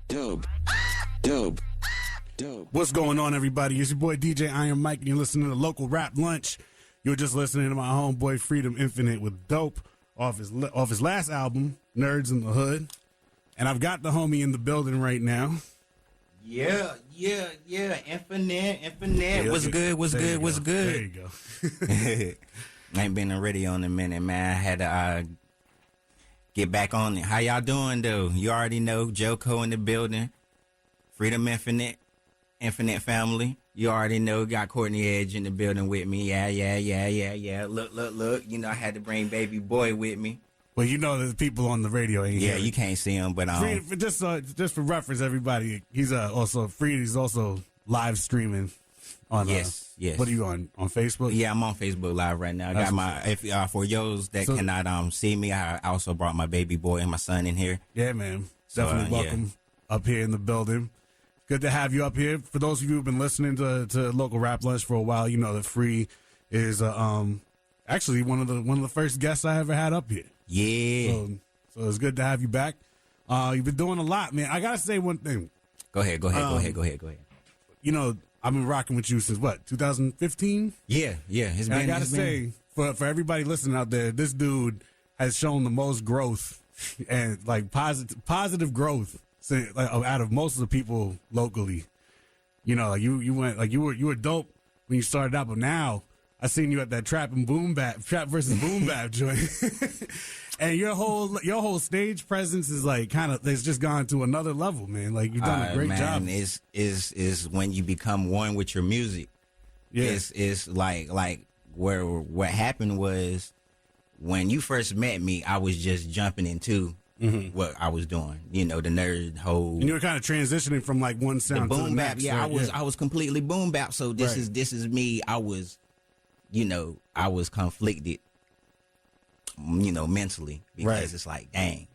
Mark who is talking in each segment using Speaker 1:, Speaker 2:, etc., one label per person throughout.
Speaker 1: Dope. What's going on, everybody? It's your boy DJ Iron Mike, and you're listening to Local Rap Lunch. You're just listening to my homeboy Freedom Infinite with Dope off his last album, Nerds in the Hood. And I've got the homie in the building right now.
Speaker 2: Yeah. Infinite. Yeah, what's good?
Speaker 1: There you go.
Speaker 2: I ain't been on radio in a minute, man. I had to get back on it. How y'all doing, though? You already know, Joko in the building. Freedom Infinite family. You already know, got Courtney Edge in the building with me. Yeah. Look. You know, I had to bring baby boy with me.
Speaker 1: Well, you know, there's people on the radio.
Speaker 2: You can't see him, but
Speaker 1: just for reference, everybody, he's also free. He's also live streaming on.
Speaker 2: Yes.
Speaker 1: What are you on Facebook?
Speaker 2: Yeah, I'm on Facebook Live right now. I got my for those that cannot see me, I also brought my baby boy and my son in here.
Speaker 1: Yeah, man. Definitely welcome up here in the building. Good to have you up here. For those of you who've been listening to Local Rap Lunch for a while, you know that Free is actually one of the first guests I ever had up here.
Speaker 2: Yeah.
Speaker 1: So it's good to have you back. You've been doing a lot, man. I gotta say one thing.
Speaker 2: Go ahead.
Speaker 1: You know, I've been rocking with you since what, 2015?
Speaker 2: Yeah.
Speaker 1: I gotta say, for everybody listening out there, this dude has shown the most growth and like positive growth out of most of the people locally. You know, like you went like you were dope when you started out, but now I seen you at that trap versus boom bap joint. And your whole stage presence is like it's just gone to another level, man. Like you've done a great job.
Speaker 2: Is when you become one with your music. Yeah. It's like where what happened was when you first met me, I was just jumping into what I was doing. You know, the nerd whole.
Speaker 1: And you were kind of transitioning from like one sound
Speaker 2: to the
Speaker 1: boom bap.
Speaker 2: Next, yeah, right? I was completely boom bap. So this is me. I was, I was conflicted. Mentally, because it's like, dang,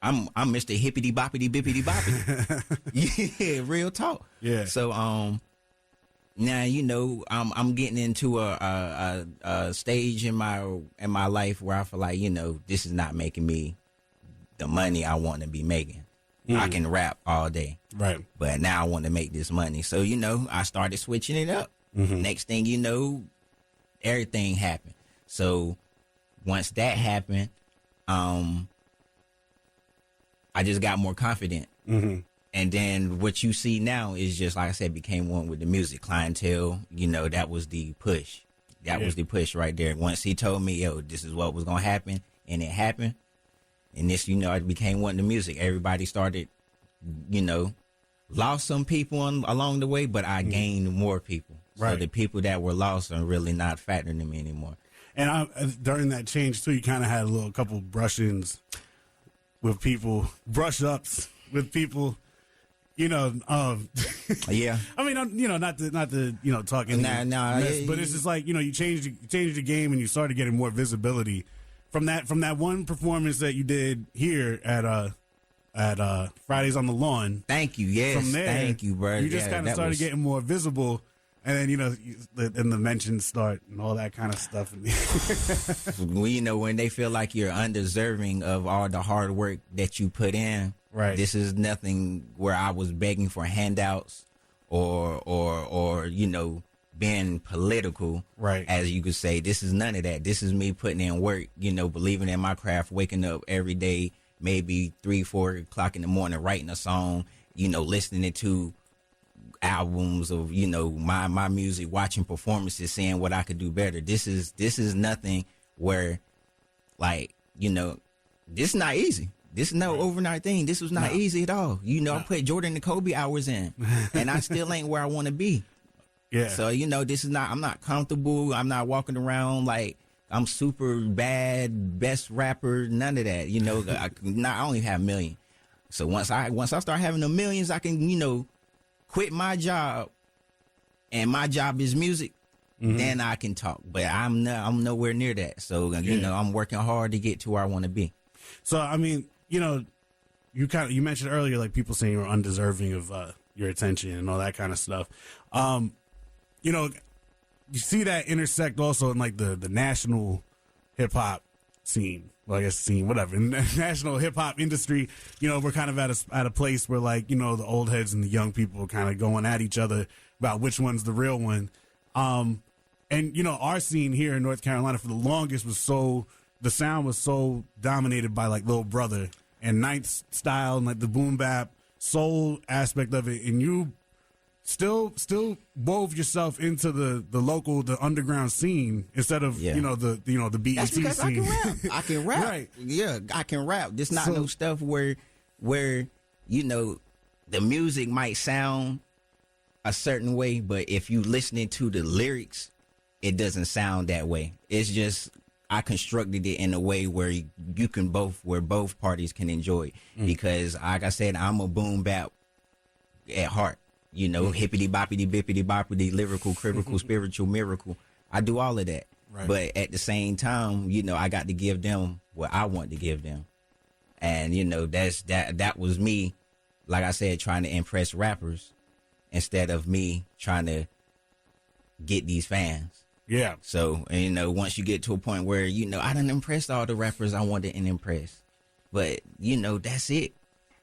Speaker 2: I'm Mr. Hippity Boppity Bippity Boppity. Yeah, real talk.
Speaker 1: Yeah.
Speaker 2: So now I'm getting into a stage in my life where I feel like this is not making me the money I want to be making. I can rap all day,
Speaker 1: right?
Speaker 2: But now I want to make this money. So I started switching it up. Next thing you know, everything happened. So once that happened, I just got more confident. And then what you see now is just, like I said, became one with the music. Clientele, that was the push. That was the push right there. Once he told me, yo, this is what was going to happen, and it happened. And this, I became one with the music. Everybody started, lost some people along the way, but I gained more people.
Speaker 1: Right.
Speaker 2: So the people that were lost are really not factoring in me anymore.
Speaker 1: And during that change, too, you kind of had a couple brush-ins with people, brush-ups with people,
Speaker 2: Yeah.
Speaker 1: I mean, not to talk any mess, but it's just like, you changed the game and you started getting more visibility from that one performance that you did here at Fridays on the Lawn.
Speaker 2: Thank you. Yes.
Speaker 1: From there,
Speaker 2: thank you, bro.
Speaker 1: You just kind of started getting more visible. And then, and the mentions start and all that kind of stuff.
Speaker 2: Well, when they feel like you're undeserving of all the hard work that you put in,
Speaker 1: right?
Speaker 2: This is nothing where I was begging for handouts or being political,
Speaker 1: right?
Speaker 2: As you could say, this is none of that. This is me putting in work, believing in my craft, waking up every day, maybe 3-4 o'clock in the morning, writing a song, listening to albums of my music, watching performances, seeing what I could do better. This is nothing where this is not easy. This is no overnight thing. This was not easy at all. I put Jordan and Kobe hours in and I still ain't where I want to be.
Speaker 1: Yeah.
Speaker 2: So this is not, I'm not comfortable. I'm not walking around like I'm super bad, best rapper, none of that. I only have a million. So once I start having the millions, I can quit my job, and my job is music, then I can talk. But I'm nowhere near that. So I'm working hard to get to where I want to be.
Speaker 1: So I mean, you mentioned earlier like people saying you're undeserving of your attention and all that kind of stuff. You see that intersect also in like the national hip hop scene. well, I guess scene, whatever, in the national hip hop industry, you know, we're kind of at a place where, like, you know, the old heads and the young people are kind of going at each other about which one's the real one. And, you know, our scene here in North Carolina for the longest the sound was so dominated by like Lil Brother and Ninth style and like the boom bap soul aspect of it. And you still wove yourself into the local, the underground scene instead of, you know, the BET
Speaker 2: That's because
Speaker 1: scene.
Speaker 2: I can rap.
Speaker 1: Right.
Speaker 2: Yeah, I can rap. There's not no stuff where, you know, the music might sound a certain way, but if you listening to the lyrics, it doesn't sound that way. It's just, I constructed it in a way where you can where both parties can enjoy it. Because like I said, I'm a boom bap at heart. You know, hippity boppity bippity boppity, lyrical, critical, spiritual, miracle. I do all of that. Right. But at the same time, you know, I got to give them what I want to give them. And, you know, that was me, like I said, trying to impress rappers instead of me trying to get these fans.
Speaker 1: Yeah.
Speaker 2: So, and, you know, once you get to a point where, you know, I done impressed all the rappers I wanted to impress. But, you know, that's it.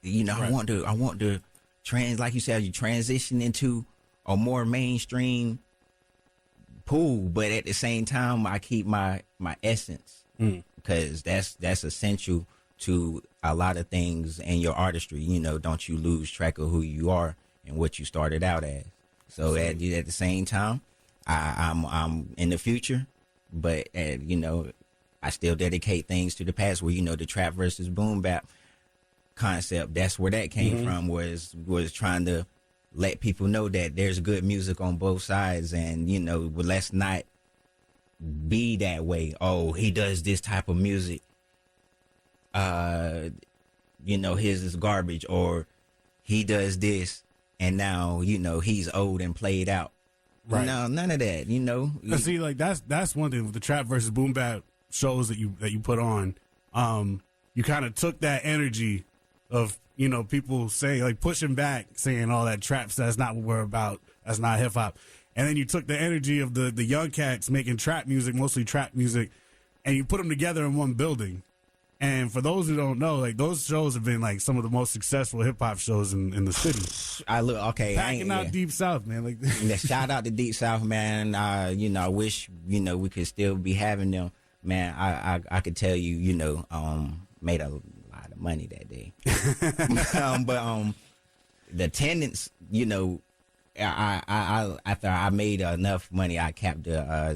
Speaker 2: You know, right. I want to like you said, you transition into a more mainstream pool, but at the same time, I keep my essence because that's essential to a lot of things in your artistry. You know, don't you lose track of who you are and what you started out as. So at the same time, I'm in the future, but you know, I still dedicate things to the past. Where, you know, the trap versus boom bap concept, that's where that came from, was trying to let people know that there's good music on both sides, and, you know, let's not be that way. Oh, he does this type of music, you know, his is garbage, or he does this and now, you know, he's old and played out. Right. No, none of that, you know.
Speaker 1: See, like that's one thing with the trap versus boom bap shows that you put on. You kind of took that energy of, you know, people saying, like, pushing back, saying all that trap stuff, that's not what we're about, that's not hip hop. And then you took the energy of the young cats making trap music, mostly trap music, and you put them together in one building. And for those who don't know, like, those shows have been like some of the most successful hip hop shows in the city.
Speaker 2: Packing
Speaker 1: out Deep South, man. Like,
Speaker 2: yeah, shout out to Deep South, man. You know, I wish, you know, we could still be having them, man. I could tell you, you know, made a lot of money that day. But the attendance, you know, I after I made enough money, I capped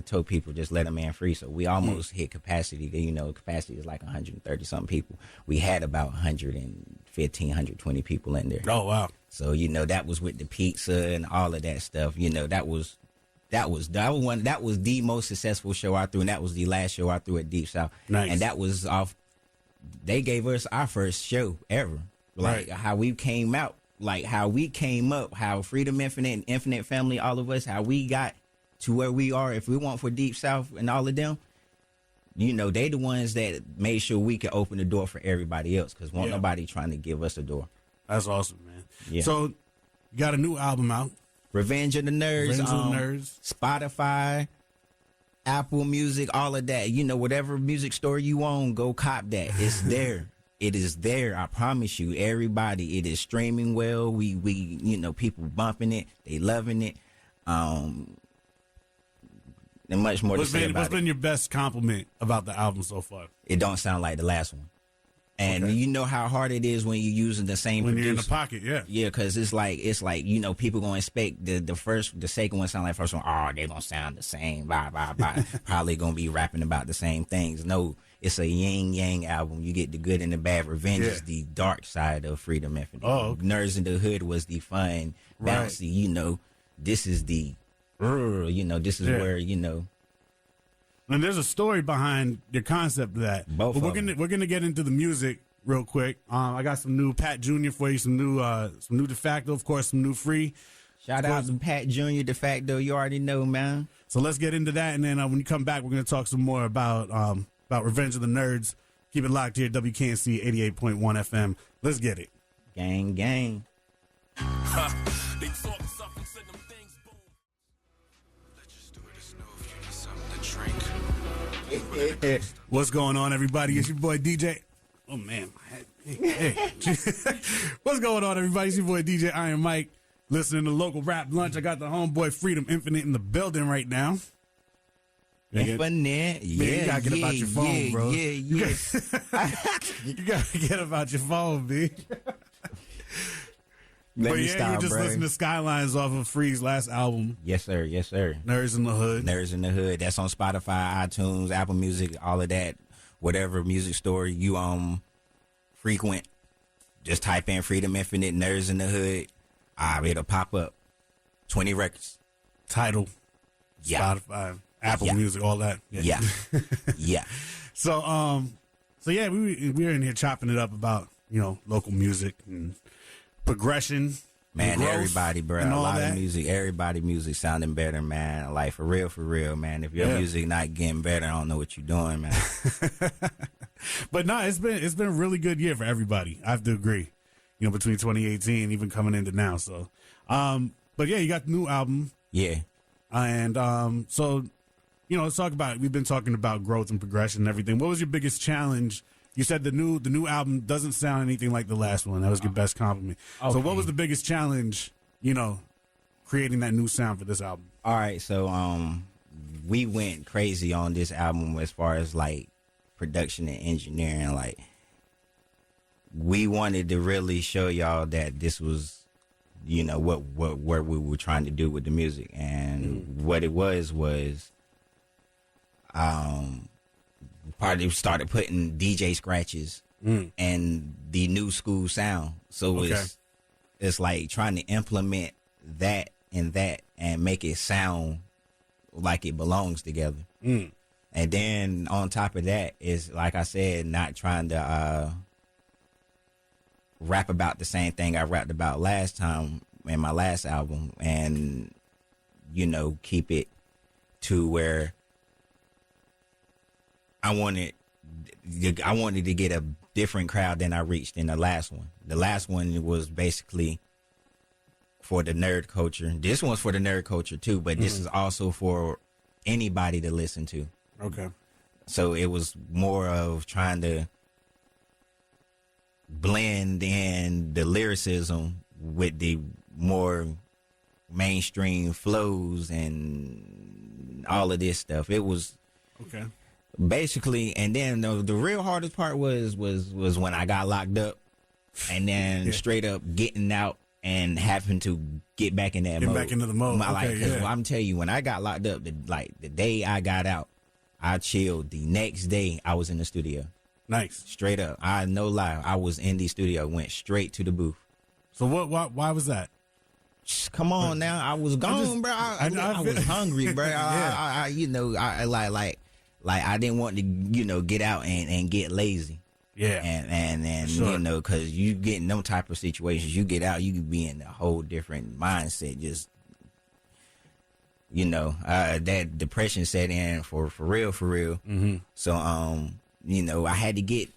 Speaker 2: told people just let them in free. So we almost hit capacity. You know, capacity is like 130 something people. We had about 115, 120 people in there.
Speaker 1: Oh wow!
Speaker 2: So, you know, that was with the pizza and all of that stuff. You know, that was the most successful show I threw, and that was the last show I threw at Deep South.
Speaker 1: Nice.
Speaker 2: And that was off. They gave us our first show ever. Like, how we came out. Like, how we came up, how Freedom Infinite and Infinite Family, all of us, how we got to where we are. If we want for Deep South and all of them, you know, they the ones that made sure we could open the door for everybody else, because won't nobody trying to give us a door.
Speaker 1: That's awesome, man.
Speaker 2: Yeah.
Speaker 1: So, you got a new album out.
Speaker 2: Revenge of the Nerds. Spotify, Apple Music, all of that. You know, whatever music store you own, go cop that. It's there. It is there. I promise you, everybody. It is streaming well. We you know, people bumping it. They loving it. And much more to say about it.
Speaker 1: What's been your best compliment about the album so far?
Speaker 2: It don't sound like the last one. And you know how hard it is when you're using the same producer.
Speaker 1: You're in the pocket, yeah.
Speaker 2: Yeah, because it's like, you know, people going to expect the second one sound like the first one. Oh, they're going to sound the same, blah, blah, blah. Probably going to be rapping about the same things. No, it's a yin-yang album. You get the good and the bad. Revenge is the dark side of Freedom Infinite.
Speaker 1: Oh, okay.
Speaker 2: Nerds in the Hood was the fun, bouncy, you know. This is the, you know, this is where, you know.
Speaker 1: And there's a story behind your concept of that.
Speaker 2: Both. But
Speaker 1: we're gonna get into the music real quick. I got some new Pat Jr. for you, some new De Facto, of course, some new Free.
Speaker 2: Shout out to Pat Jr. De Facto. You already know, man.
Speaker 1: So let's get into that, and then when you come back, we're gonna talk some more about Revenge of the Nerds. Keep it locked here, WKNC 88.1 FM. Let's get it.
Speaker 2: Gang, gang.
Speaker 3: They talk stuff and said them things, boom. Let's just do it. It's no if you need something to drink.
Speaker 1: What's going on, everybody? It's your boy DJ. Oh man, hey. What's going on, everybody? It's your boy DJ Iron Mike. Listening to Local Rap Lunch. I got the homeboy Freedom Infinite in the building right now.
Speaker 2: Infinite, yeah,
Speaker 1: you gotta get about your phone, bro.
Speaker 2: Yeah.
Speaker 1: You gotta get about your phone, B.
Speaker 2: Let me stop,
Speaker 1: you just
Speaker 2: bro.
Speaker 1: listened to Skylines off of Free's last album.
Speaker 2: Yes, sir.
Speaker 1: Nerds in the Hood.
Speaker 2: Nerds in the Hood. That's on Spotify, iTunes, Apple Music, all of that. Whatever music store you frequent, just type in Freedom Infinite, Nerds in the Hood. It'll pop up. 20 records.
Speaker 1: Tidal.
Speaker 2: Yeah.
Speaker 1: Spotify, Apple Music, all that.
Speaker 2: Yeah.
Speaker 1: So yeah, we're in here chopping it up about, local music and progression.
Speaker 2: Man,
Speaker 1: growth
Speaker 2: everybody, bro.
Speaker 1: and
Speaker 2: A
Speaker 1: all
Speaker 2: lot
Speaker 1: that.
Speaker 2: of music. Everybody music sounding better, man. Like, for real, man. If your music not getting better, I don't know what you're doing, man.
Speaker 1: But no, it's been a really good year for everybody. I have to agree. Between 2018, even coming into now. So, but yeah, you got the new album.
Speaker 2: Yeah.
Speaker 1: And so, let's talk about it. We've been talking about growth and progression and everything. What was your biggest challenge? You said the new album doesn't sound anything like the last one. That was your best compliment.
Speaker 2: Okay.
Speaker 1: So what was the biggest challenge, creating that new sound for this album?
Speaker 2: All right, so we went crazy on this album as far as like production and engineering. Like, we wanted to really show y'all that this was, what we were trying to do with the music, and what it was probably started putting DJ scratches and the new school sound. So it's like trying to implement that and make it sound like it belongs together. And then on top of that is, like I said, not trying to rap about the same thing I rapped about last time in my last album, and keep it to where I wanted to get a different crowd than I reached in the last one. The last one was basically for the nerd culture. This one's for the nerd culture too, but this is also for anybody to listen to.
Speaker 1: Okay.
Speaker 2: So it was more of trying to blend in the lyricism with the more mainstream flows and all of this stuff. It was
Speaker 1: okay.
Speaker 2: Basically, and then the real hardest part was when I got locked up, and then straight up getting out and having to get back in that mode.
Speaker 1: Back into the mode.
Speaker 2: I'm telling you, when I got locked up, the day I got out, I chilled. The next day, I was in the studio.
Speaker 1: Nice.
Speaker 2: Straight up. No lie. I was in the studio, went straight to the booth.
Speaker 1: So why was that?
Speaker 2: Come on now. I was gone, bro. I was hungry, bro. I I didn't want to, get out and get lazy.
Speaker 1: Yeah.
Speaker 2: And
Speaker 1: sure.
Speaker 2: because you get in them type of situations, you get out, you could be in a whole different mindset. Just, that depression set in for real.
Speaker 1: Mm-hmm.
Speaker 2: So, I had to get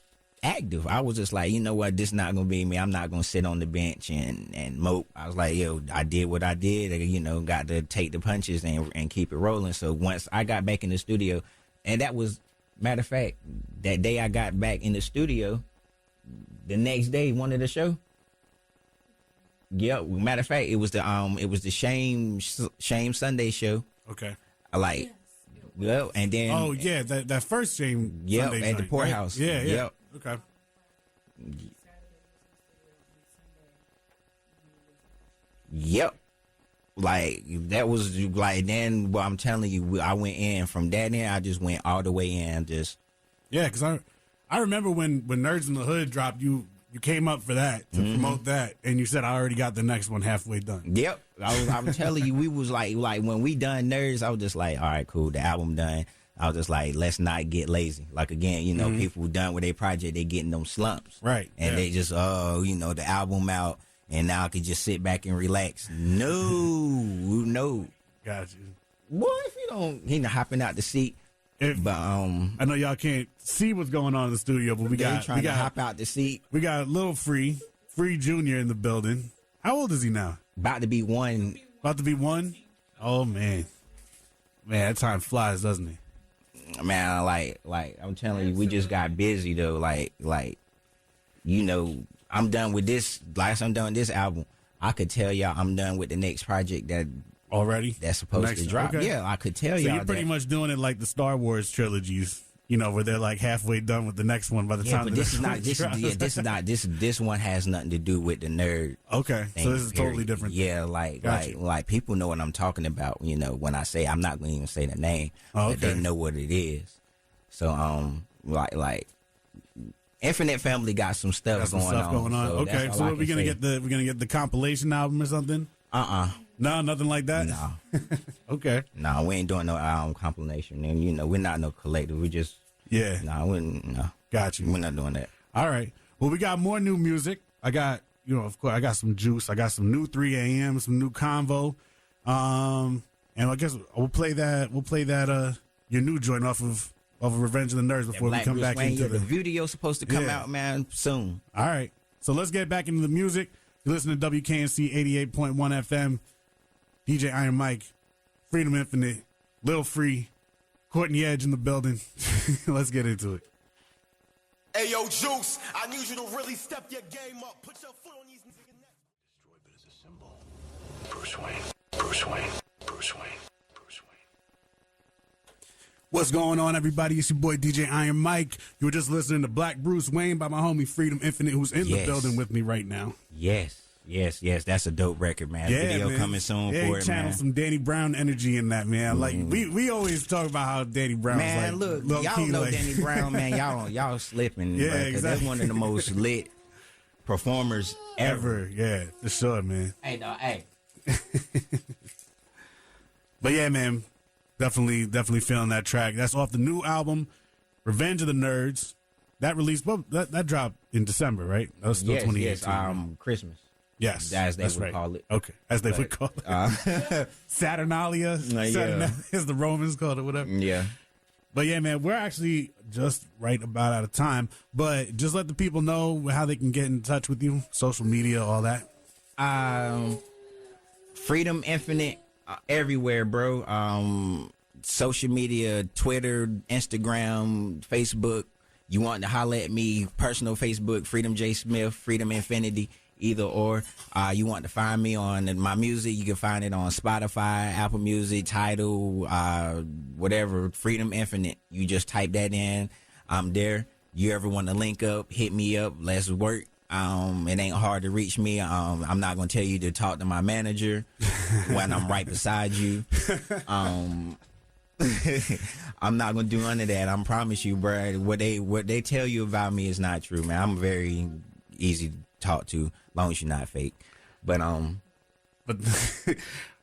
Speaker 2: active. I was just like, you know what, this not gonna be me. I'm not gonna sit on the bench and mope. I was like, I did what I did. Got to take the punches and keep it rolling. So once I got back in the studio, and that was, matter of fact, that day I got back in the studio, the next day, one of the show. Yeah, matter of fact, it was the Shame Sunday show.
Speaker 1: Okay.
Speaker 2: Well, and then
Speaker 1: that first Shame Sunday
Speaker 2: at the Poorhouse.
Speaker 1: Right? Yeah.
Speaker 2: Yep.
Speaker 1: Okay.
Speaker 2: Yep. Like, that was like, then I'm telling you, I went in from that in. I just went all the way in. Just
Speaker 1: because I remember when Nerds in the Hood dropped, you came up for that to promote that, and you said I already got the next one halfway done.
Speaker 2: Yep, I'm telling you, we was like when we done Nerds, I was just like, all right, cool, the album done. I was just like, let's not get lazy. Like, again, people done with their project, they getting them slumps,
Speaker 1: right?
Speaker 2: And they just the album out. And now I could just sit back and relax. No.
Speaker 1: Got you.
Speaker 2: Boy, if you don't, hopping out the seat. But
Speaker 1: I know y'all can't see what's going on in the studio, but we got
Speaker 2: to hop out the seat.
Speaker 1: We got a little Free Junior in the building. How old is he now?
Speaker 2: About to be one.
Speaker 1: About to be one? Oh man, that time flies, doesn't it?
Speaker 2: Man, like I'm telling you, we just got busy though. Like, you know, I'm done with this. Like, I'm done with this album. I could tell y'all I'm done with the next project
Speaker 1: Already?
Speaker 2: that's supposed
Speaker 1: Next-
Speaker 2: to drop.
Speaker 1: okay.
Speaker 2: Yeah, I could tell
Speaker 1: So
Speaker 2: y'all
Speaker 1: you're pretty
Speaker 2: that.
Speaker 1: much doing it like the Star Wars trilogies, you know, where they're like halfway done with the next one by the
Speaker 2: Yeah,
Speaker 1: time
Speaker 2: but
Speaker 1: the
Speaker 2: this is
Speaker 1: next
Speaker 2: not.
Speaker 1: one
Speaker 2: This
Speaker 1: drops.
Speaker 2: is yeah. This is not. This one has nothing to do with the nerd.
Speaker 1: Okay,
Speaker 2: Thing,
Speaker 1: so this is totally
Speaker 2: period.
Speaker 1: different.
Speaker 2: Yeah, like
Speaker 1: Gotcha.
Speaker 2: like people know what I'm talking about. You know, when I say I'm not going to even say the name,
Speaker 1: Oh,
Speaker 2: but they
Speaker 1: okay.
Speaker 2: know what it is. So like Infinite Family got some stuff,
Speaker 1: Got some
Speaker 2: going,
Speaker 1: stuff
Speaker 2: on,
Speaker 1: going on.
Speaker 2: So
Speaker 1: Okay,
Speaker 2: that's
Speaker 1: so
Speaker 2: all I
Speaker 1: we're
Speaker 2: can
Speaker 1: gonna
Speaker 2: say.
Speaker 1: get the compilation album or something? No, nothing like that.
Speaker 2: No,
Speaker 1: Okay.
Speaker 2: no, we ain't doing no album compilation, and you know we're not no collective. We just
Speaker 1: Yeah.
Speaker 2: no,
Speaker 1: Got you.
Speaker 2: we're not doing that.
Speaker 1: All right. Well, we got more new music. I got, you know, of course, I got some juice. I got some new 3 a.m., some new Convo. And I guess we'll play that. Your new joint off of Revenge of the Nerds before we
Speaker 2: Black
Speaker 1: come
Speaker 2: Bruce
Speaker 1: back
Speaker 2: Wayne,
Speaker 1: into
Speaker 2: yeah,
Speaker 1: the.
Speaker 2: the video's supposed to come
Speaker 1: Yeah.
Speaker 2: out, man, soon.
Speaker 1: All right. So let's get back into the music. You listen to WKNC 88.1 FM. DJ Iron Mike, Freedom Infinite, Lil Free, Courtney Edge in the building. Let's get into it.
Speaker 3: Hey, yo, Juice, I need you to really step your game up. Put your foot on these niggas' neck.
Speaker 4: Destroy, but as a symbol. Bruce Wayne, Bruce Wayne, Bruce Wayne, Bruce Wayne.
Speaker 1: What's going on, everybody? It's your boy DJ Iron Mike. You were just listening to Black Bruce Wayne by my homie Freedom Infinite, who's in the
Speaker 2: Yes.
Speaker 1: building with me right now.
Speaker 2: Yes. That's a dope record, man. Video
Speaker 1: man.
Speaker 2: coming soon
Speaker 1: Yeah,
Speaker 2: for
Speaker 1: he
Speaker 2: it,
Speaker 1: channeled
Speaker 2: man.
Speaker 1: some Danny Brown energy in that, man. Like we always talk about how Danny Brown
Speaker 2: Man,
Speaker 1: like
Speaker 2: look,
Speaker 1: low
Speaker 2: y'all
Speaker 1: key,
Speaker 2: know
Speaker 1: like,
Speaker 2: Danny Brown, man. Y'all slipping,
Speaker 1: Yeah,
Speaker 2: bro, 'cause
Speaker 1: exactly.
Speaker 2: that's one of the most lit performers ever.
Speaker 1: ever. Yeah, for sure, man.
Speaker 2: Hey, dog, hey.
Speaker 1: But yeah, man, definitely feeling that track. That's off the new album, Revenge of the Nerds. That released, well, that dropped in December, right? That was still
Speaker 2: Yes,
Speaker 1: 2018.
Speaker 2: yes, Christmas.
Speaker 1: yes,
Speaker 2: as they
Speaker 1: that's
Speaker 2: would
Speaker 1: right.
Speaker 2: call it.
Speaker 1: Okay, as they would call it. Saturnalia,
Speaker 2: Yeah.
Speaker 1: Saturnalia, as the Romans called it, whatever.
Speaker 2: Yeah.
Speaker 1: But yeah, man, we're actually just right about out of time. But just let the people know how they can get in touch with you, social media, all that.
Speaker 2: Freedom Infinite everywhere, bro. Social media, Twitter, Instagram, Facebook. You want to holler at me, personal Facebook, Freedom J Smith, Freedom Infinity, either or. You want to find me on my music, you can find it on Spotify, Apple Music, Tidal, whatever, Freedom Infinite. You just type that in. I'm there. You ever want to link up, hit me up, let's work. It ain't hard to reach me. I'm not gonna tell you to talk to my manager when I'm right beside you. I'm not gonna do none of that. I promise you, bro. What they tell you about me is not true, man. I'm very easy to talk to, as long as you're not fake. But
Speaker 1: But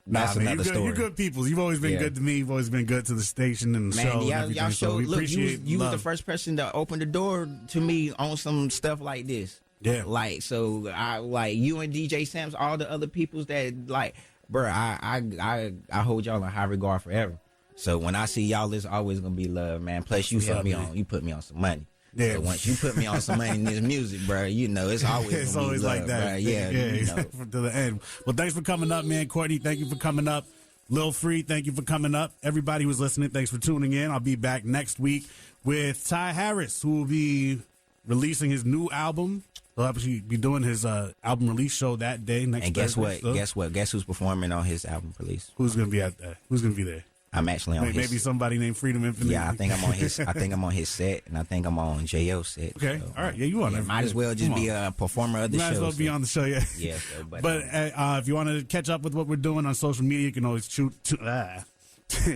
Speaker 2: That's
Speaker 1: man,
Speaker 2: another story.
Speaker 1: You're good people. You've always been
Speaker 2: Yeah.
Speaker 1: good to me. You've always been good to the station and the show.
Speaker 2: man,
Speaker 1: and
Speaker 2: y'all
Speaker 1: everything. So
Speaker 2: showed.
Speaker 1: we
Speaker 2: Look,
Speaker 1: appreciate
Speaker 2: you was the
Speaker 1: love.
Speaker 2: first person to open the door to me on some stuff like this.
Speaker 1: Yeah.
Speaker 2: Like, so I like you and DJ Sam's, all the other peoples that like, bro. I hold y'all in high regard forever. So when I see y'all, it's always gonna be love, man. Plus, you
Speaker 1: What's
Speaker 2: helped
Speaker 1: up,
Speaker 2: me
Speaker 1: man?
Speaker 2: on. You put me on some money.
Speaker 1: Yeah.
Speaker 2: So once you put me on some money in this music, bro, you know it's always
Speaker 1: It's
Speaker 2: gonna
Speaker 1: always
Speaker 2: be love,
Speaker 1: like that.
Speaker 2: bro. Yeah, you know.
Speaker 1: to the end. Well, thanks for coming up, man. Courtney, thank you for coming up. Lil Free, thank you for coming up. Everybody who's listening, thanks for tuning in. I'll be back next week with Ty Harris, who will be releasing his new album. He'll actually be doing his album release show that day. Next
Speaker 2: And guess
Speaker 1: Thursday.
Speaker 2: what?
Speaker 1: So,
Speaker 2: Guess who's performing on his album release?
Speaker 1: who's gonna be at that? Who's gonna be there?
Speaker 2: I'm actually on
Speaker 1: Maybe
Speaker 2: his.
Speaker 1: somebody named Freedom Infinite.
Speaker 2: Yeah, I think I'm on his. I think I'm on his set, and I think I'm on Jo set.
Speaker 1: Okay,
Speaker 2: so,
Speaker 1: all right. Yeah, you on
Speaker 2: yeah,
Speaker 1: there.
Speaker 2: might as well just
Speaker 1: Come
Speaker 2: be
Speaker 1: on.
Speaker 2: a performer of the
Speaker 1: Might
Speaker 2: show.
Speaker 1: as well be
Speaker 2: so-
Speaker 1: on the show, yeah.
Speaker 2: Yeah, so, but
Speaker 1: If you want to catch up with what we're doing on social media, you can always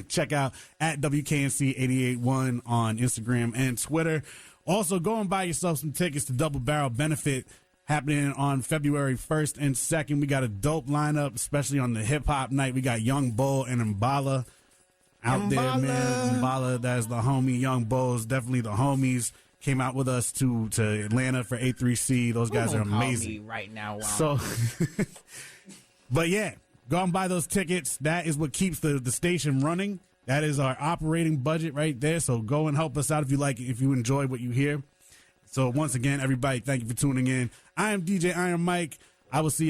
Speaker 1: check out at WKNC 88.1 on Instagram and Twitter. Also, go and buy yourself some tickets to Double Barrel Benefit happening on February 1st and 2nd. We got a dope lineup, especially on the hip hop night. We got Young Bull and Mbala out there, man. Mbala, that's the homie. Young Bull's definitely the homies. Came out with us to Atlanta for A3C. Those guys are
Speaker 2: Who gonna call
Speaker 1: amazing.
Speaker 2: me right now. While
Speaker 1: So, but yeah, go and buy those tickets. That is what keeps the station running. That is our operating budget right there. So go and help us out if you like it, if you enjoy what you hear. So once again, everybody, thank you for tuning in. I am DJ Iron Mike. I will see you.